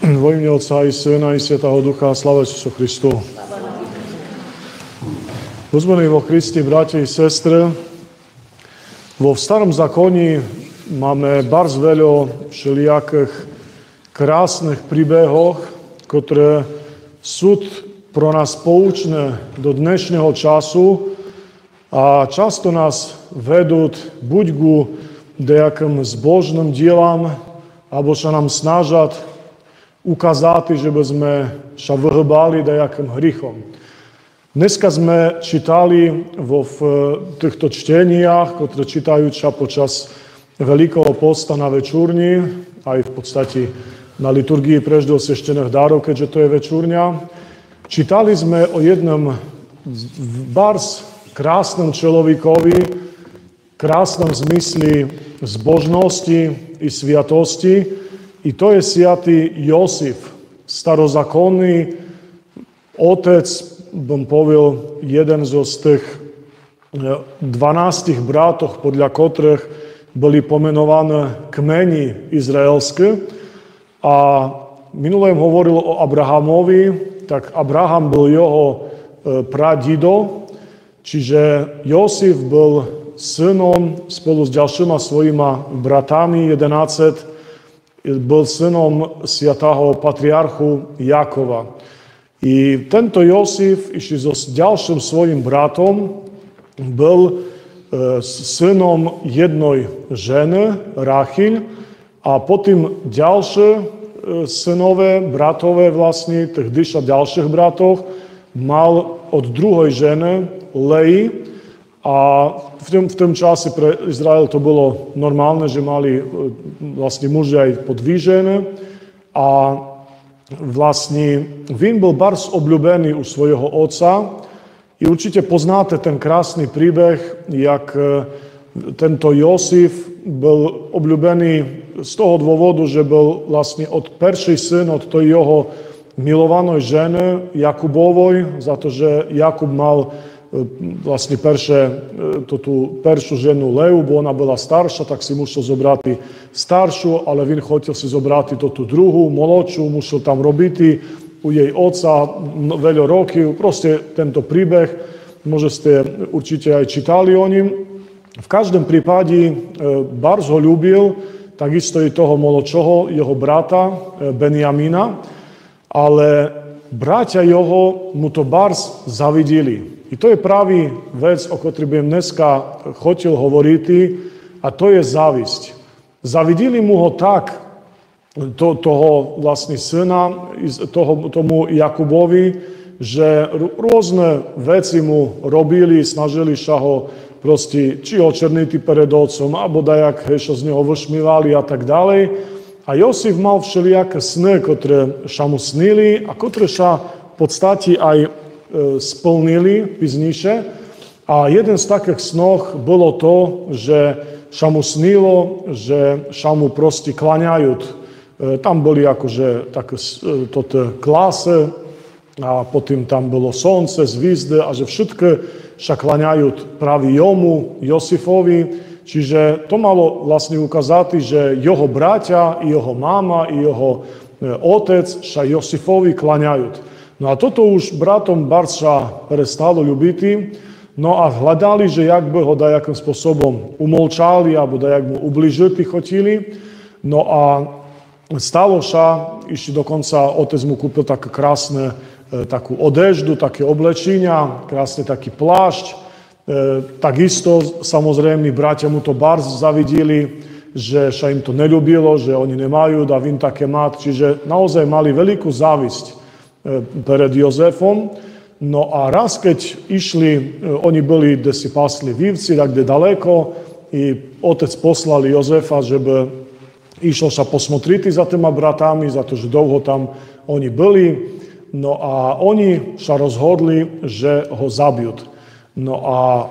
Vo im'я Отца и Сына и Святого Духа, слава Исусу Христу. Uzmení vo Kristi, bratia i sestre, vo Starom zákoni máme bardzo veľa všelijakých krásnych príbehov, ktoré sú pro nás poučné do dnešného času a často nás vedú buď ku nejakým zbožným dielam, alebo sa nám snažať ukázať, že by sme sa vyhýbali nejakým hriechom. Dneska sme čítali vo týchto čteniach, ktoré čítajú sa počas Veľkého posta na večúrni, aj v podstate na liturgii preždosveštených dárov, keďže to je večúrňa. Čítali sme o jednom bars krásnom človekovi, krásnom zmysli zbožnosti i sviatosti, i to je sviatý Josif, starozákonný otec, bym povedal, jeden z tých 12 bratov, podľa ktorých boli pomenované kmeni izraelské. A minulé hovoril o Abrahamovi, tak Abraham byl jeho pradido, čiže Josif byl synom spolu s ďalšíma svojima bratami, 11, byl synom svätého patriarchu Jakova. I tento Josif ešte so ďalším svojim bratom byl synom jednej ženy, Rachil, a potom ďalšie synové, bratové vlastne, tých ďalších bratov, mal od druhej ženy, Leji, a v tom čase pre Izrael to bolo normálne, že mali vlastne muži aj po dve ženy, a vlastne Vin byl bardzo obľúbený u svojho otca i určite poznáte ten krásny príbeh, jak tento Josif byl obľúbený z toho dôvodu, že byl vlastne od perší syn od tej jeho milovanej ženy Jakubovoj, za to, že Jakub mal vlastne tú peršiu ženu Leu, bo ona bola starša, tak si musel zobrať staršiu, ale Vin chcel si zobrať tú druhú, molodšiu, musel tam robiť u jej otca veľa rokov. Proste tento príbeh, môže ste určite aj čítali o ním. V každom prípade bardzo ho ľúbil, takisto i toho molodšieho, jeho brata Benjamina, ale bratia jeho mu to bardzo zavideli. I to je pravý vec, o ktorej by dneska chcel hovoriť, a to je závisť. Zavideli mu ho tak, toho vlastne syna, tomu Jakubovi, že rôzne veci mu robili, snažili sa ho proste, či očerniť pred otcom, alebo dajak sa z neho vyšmívali a tak ďalej. A Josif mal všelijaké sny, ktoré sa mu snili a ktoré sa v podstate aj splnili pizniše. A jeden z takých snov bolo to, že sa mu snilo, že sa mu proste klaňajú. Tam boli akože také klase a potom tam bolo slnce, zvizdy a že všetky sa klaňajú práve jomu, Josifovi. Čiže to malo vlastne ukázať, že jeho bratia, i jeho mama, i jeho otec sa Josifovi klaňajú. No a toto už bratom Barca prestalo ľúbiť, no a hľadali, že jak by ho dajakým spôsobom umolčali, alebo dajak mu ubližiť chotili. No a stalo sa, ešte dokonca otec mu kúpil také krásne takú odeždu, také oblečenia, krásne taký plášť. Takisto, samozrejme, bratia mu to bardzo zavideli, že sa im to neľúbilo, že oni nemajú a Vin také mať. Čiže naozaj mali veľkú závisť pred Jozefom. No a raz, keď išli, oni boli, kde si pasli vívci, tak kde daleko, i otec poslal Jozefa, že by išiel sa posmotriť za týma bratami, za to, že dlho tam oni byli. No a oni sa rozhodli, že ho zabijú. No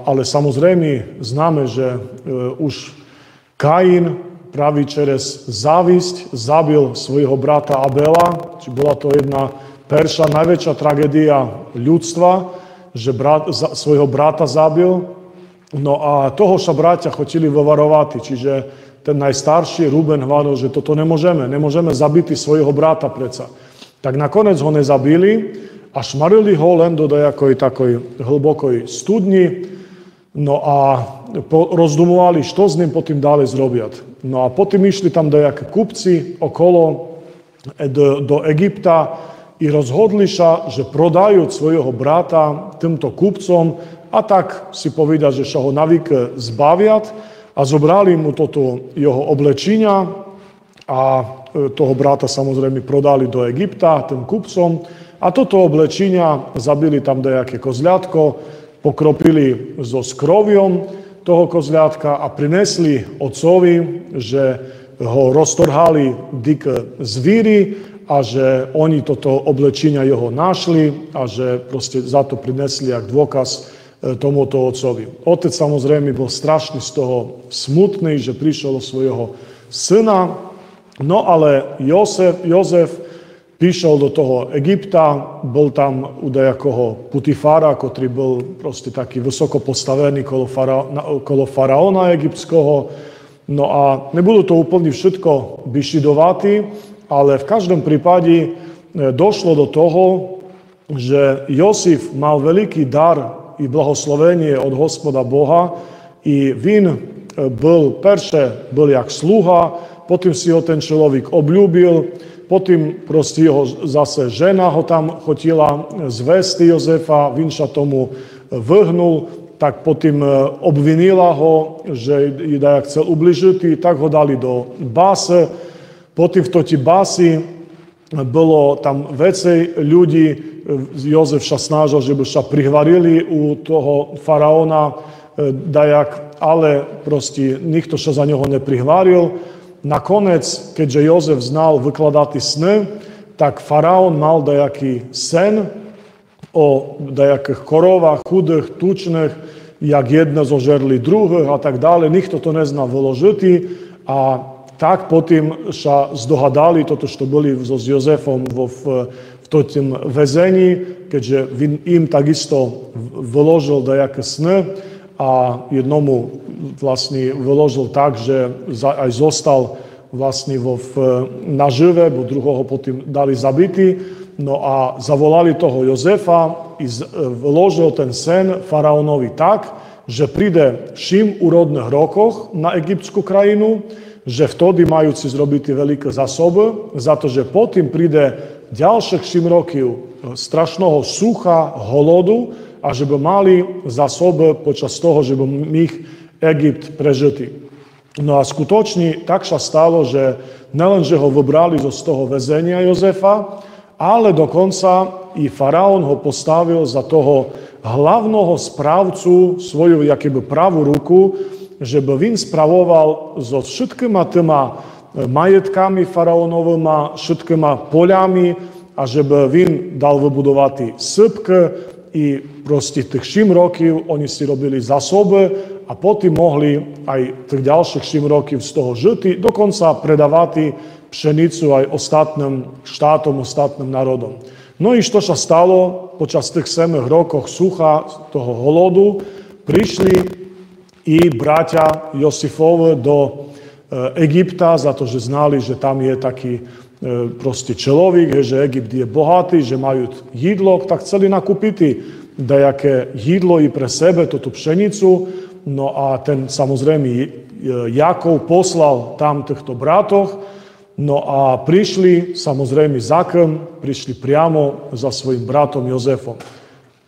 ale samozrejme známe, že už Kain práve čez závisť zabil svojho brata Abela, či bola to jedna perša najväčšia tragédia ľudstva, že svojho brata zabil. No a toho sa bratia chotili vyvarovať, čiže ten najstarší Ruben hovoril, že toto nemôžeme zabiť svojho brata predsa. Tak nakoniec ho nezabili a šmarili ho len do nejakej takoj hlbokoj studni, no a rozdumovali, čo s ním potom ďalej zrobiať. No a potom išli tam nejaké kupci okolo do Egypta i rozhodli sa, že prodajú svojho brata týmto kupcom a tak si povedať, že sa ho navyk zbaviať a zobrali mu toto jeho oblečenia a toho brata samozrejme prodali do Egypta tým kupcom a toto oblečenia zabili tam nejaké kozľatko, pokropili so skroviom toho kozľatka a prinesli otcovi, že ho roztorhali dik zvíri a že oni toto oblečenia jeho našli a že proste za to prinesli jak dôkaz tomuto otcovi. Otec samozrejme bol strašne z toho smutný, že prišiel o svojho syna, no ale Jozef prišiel do toho Egypta, bol tam u nejakého Putifára, ktorý bol proste taký vysoko postavený kolo faraóna egyptského. No a nebudú to úplne všetko vyšidovati, ale v každom prípade došlo do toho, že Josif mal veľký dar i blahoslovenie od Hospoda Boha i vin byl jak sluha, potom si ho ten človek obľúbil, potom proste jeho zase žena ho tam chotila zvesti Jozefa, vin sa tomu vyhnul, tak potom obvinila ho, že jej chcel ubližiť, tak ho dali do báse, potom v toti bási bolo tam vecej ľudí, Jozef sa snažil, že by sa prihvarili u toho faraóna dajak, ale proste nikto sa za neho neprihvaril. Nakoniec, keďže Jozef znal vykladať sny, tak faraón mal dajaký sen o dajakých korovách, chudých, tučných, jak jedne zožerli druhých a tak ďalej. Nikto to neznal vyložiť a tak potom sa zdohadali, toto, čo boli s Jozefom v tom väzení, keďže im takisto vyložil dajaké sny a jednomu vlastne vyložil tak, že aj zostal vlastne nažive, bo druhého potom dali zabity. No a zavolali toho Jozefa i vyložil ten sen faraónovi tak, že príde všim úrodných rokoch na egyptskú krajinu, že vtedy majú si zrobiť veľké zásoby, za to, že potom príde ďalších 7 rokov strašného sucha, holodu a že by mali zásoby počas toho, že by ich Egypt prežitý. No a skutočne tak sa stalo, že nelen, že ho vybrali z toho väzenia Jozefa, ale dokonca i faraón ho postavil za toho hlavného správcu, svoju jakoby pravú ruku, že by vin spravoval so všetkýma týma majetkami faraónovými, všetkýma poľami a že by vin dal vybudovať sypky i proste tých 7 rokov oni si robili zásoby a potom mohli aj tých ďalších 7 rokov z toho žiť, dokonca predávať pšenicu aj ostatným štátom, ostatným národom. No i čo sa stalo počas tých 7 rokov sucha, toho holodu, prišli i bratia Josifovi do Egypta, za to, že znali, že tam je taký proste človek, že Egypt je bohatý, že majú jídlo, tak chceli nakúpiť dajaké jídlo i pre sebe, túto pšenicu. No a ten samozrejme Jakov poslal tam týchto bratoch, no a prišli samozrejme za kým, prišli priamo za svojim bratom Jozefom.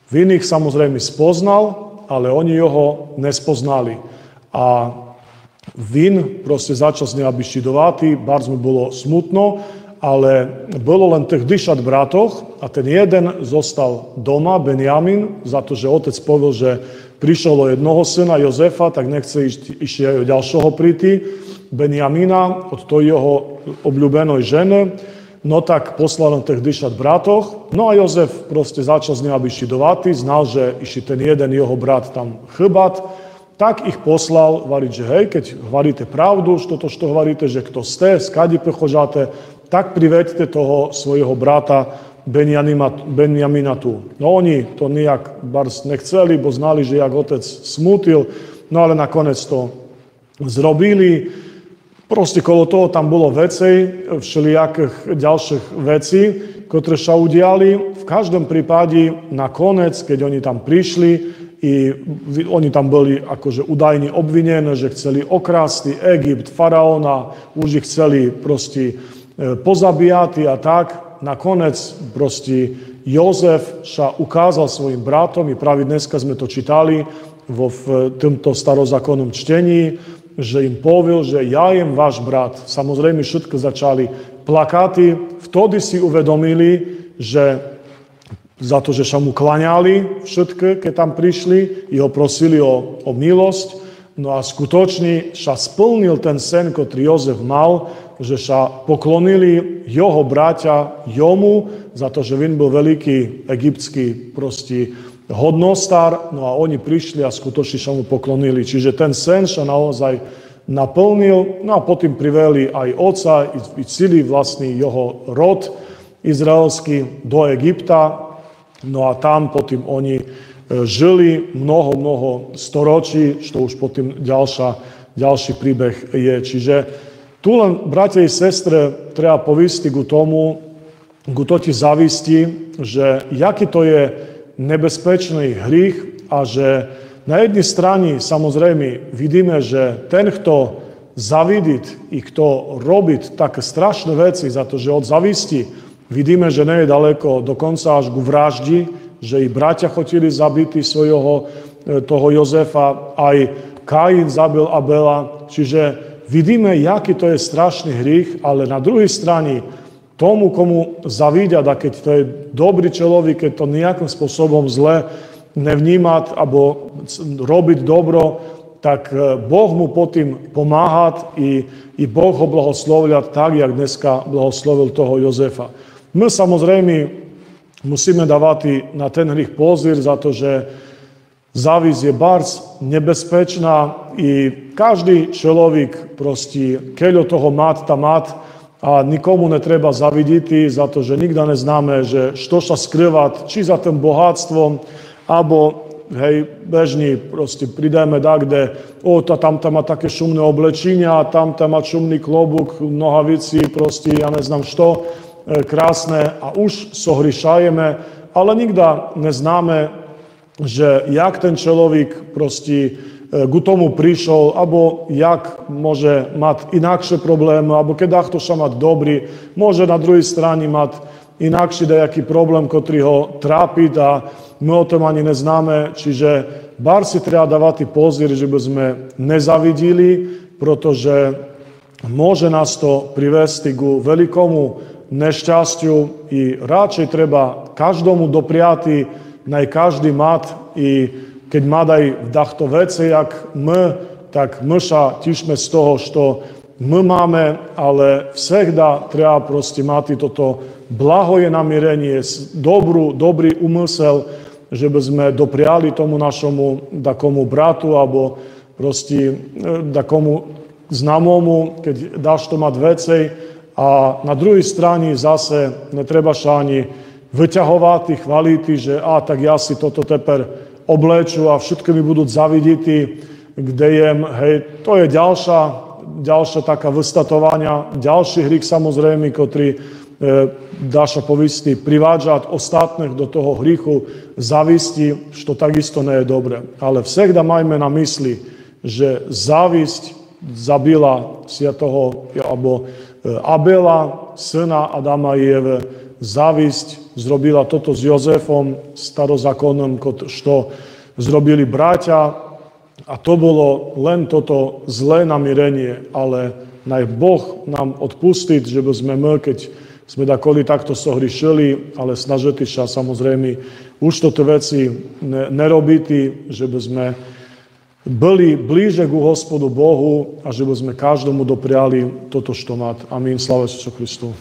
Vin ich samozrejme spoznal, ale oni ho nespoznali. A vin proste začal z neho bišidovati, bardzo mu bolo smutno, ale bolo len tých 10 bratoch a ten jeden zostal doma, Benjamin, za to, že otec povedal, že prišiel o jednoho syna Jozefa, tak nechce ešte aj o ďalšieho príti, Benjamina, od toho jeho obľúbenej ženy, no tak poslal len tých 10 bratoch. No a Jozef proste začal z neho bišidovati, znal, že ešte ten jeden jeho brat tam chybať, tak ich poslal hovoriť, že hej, keď hovoríte pravdu, toto, čo hovoríte, že kto ste, skadi prechožáte, tak priveďte toho svojho brata Benjamina tu. No oni to nejak bars nechceli, bo znali, že jak otec smutil, no ale nakoniec to zrobili. Proste kolo toho tam bolo vecej, všelijakých ďalších vecí, ktoré sa udiali. V každom prípade nakoniec, keď oni tam prišli, i oni tam boli akože údajne obvinení, že chceli okrásť Egypt, faraóna, už ich chceli proste pozabíjať a tak. Nakoniec proste Jozef sa ukázal svojim bratom, i práve dneska sme to čítali v tomto starozákonnom čtení, že im povedal, že ja jem váš brat. Samozrejme všetko začali plakať. Vtedy si uvedomili, že za to, že sa mu klaňali všetky, keď tam prišli, i ho prosili o milosť. No a skutočne sa splnil ten sen, ktorý Jozef mal, že sa poklonili jeho bratia jomu, za to, že on bol veľký egyptský proste hodnostár, no a oni prišli a skutočne sa mu poklonili. Čiže ten sen sa naozaj naplnil, no a potom priveli aj otca i celý vlastný jeho rod izraelský do Egypta. No a tam potom oni žili mnoho storočí, čo už potom ďalší príbeh je. Čiže tu len, bratia i sestre, treba povistiť ku tomu, ku toti zavisti, že jaký to je nebezpečný hrych a že na jednej strane samozrejme vidíme, že ten, kto zavidiť i kto robiť také strašné veci za to, že od zavisti vidíme, že nie je daleko dokonca až ku vraždi, že i bratia chodili zabiť toho Jozefa, aj Kain zabil Abela. Čiže vidíme, jaký to je strašný hrych, ale na druhej strane tomu, komu zavidia, a keď to je dobrý človek, keď to nejakým spôsobom zle nevnímať alebo robiť dobro, tak Boh mu potom pomáha i Boh ho blahoslovľa tak, jak dneska blahoslovil toho Jozefa. My samozrejme musíme dávať na ten hrych pozor, za to, že závisť je bardzo nebezpečná i každý človek proste, keď od toho mať, a nikomu netreba zavidieť, za to, že nikda neznáme, že što sa skrývať, či za tým bohatstvom, alebo hej, bežní proste pridajme kde tam má také šumné oblečenia, tam má šumný klobúk, nohavici, proste ja neznám što, krásne a už sohrišajeme, ale nikda neznáme, že jak ten človek proste ku tomu prišiel, alebo jak môže mať inakšie problémy, alebo keď to sa mať dobrý, môže na druhej strane mať inakší nejaký problém, ktorý ho trápi a my o tom ani neznáme. Čiže bar si treba dávať pozor, že by sme nezavidili, pretože môže nás to privesti ku veľkomu nešťastiu i radšej treba každomu dopriati, naj každý mať i keď má aj v dachto veci, jak my, tak my sa tišme z toho, što my máme, ale všehda treba proste mať toto blahoje namierenie, dobrý úmysel, že by sme dopriali tomu našemu takomu bratu alebo proste takomu známomu, keď dáš to mať vecej. A na druhej strane zase netreba sa ani vyťahovať, chváliť, že tak ja si toto teper obleču a všetky mi budú zavidieť, kde jem. Hej, to je ďalšia taká vystatovania, ďalší hrych samozrejme, ktorý dá sa povisti privádžať ostatných do toho hrichu závisti, što takisto nie je dobre. Ale všehda majme na mysli, že závisť zabila toho, alebo Abela, syna Adama i Eve, závisť zrobila toto s Jozefom, starozákonnom, što zrobili bratia, a to bolo len toto zlé namierenie, ale naj Boh nám odpustiť, že by sme my, keď sme takto sohrišili, ale snažili sa samozrejme už toto veci nerobiti, že by sme byli blíže ku Hospodu Bohu a že by sme každomu dopriali toto, što mať. Amen. Sláva Isusu Christu.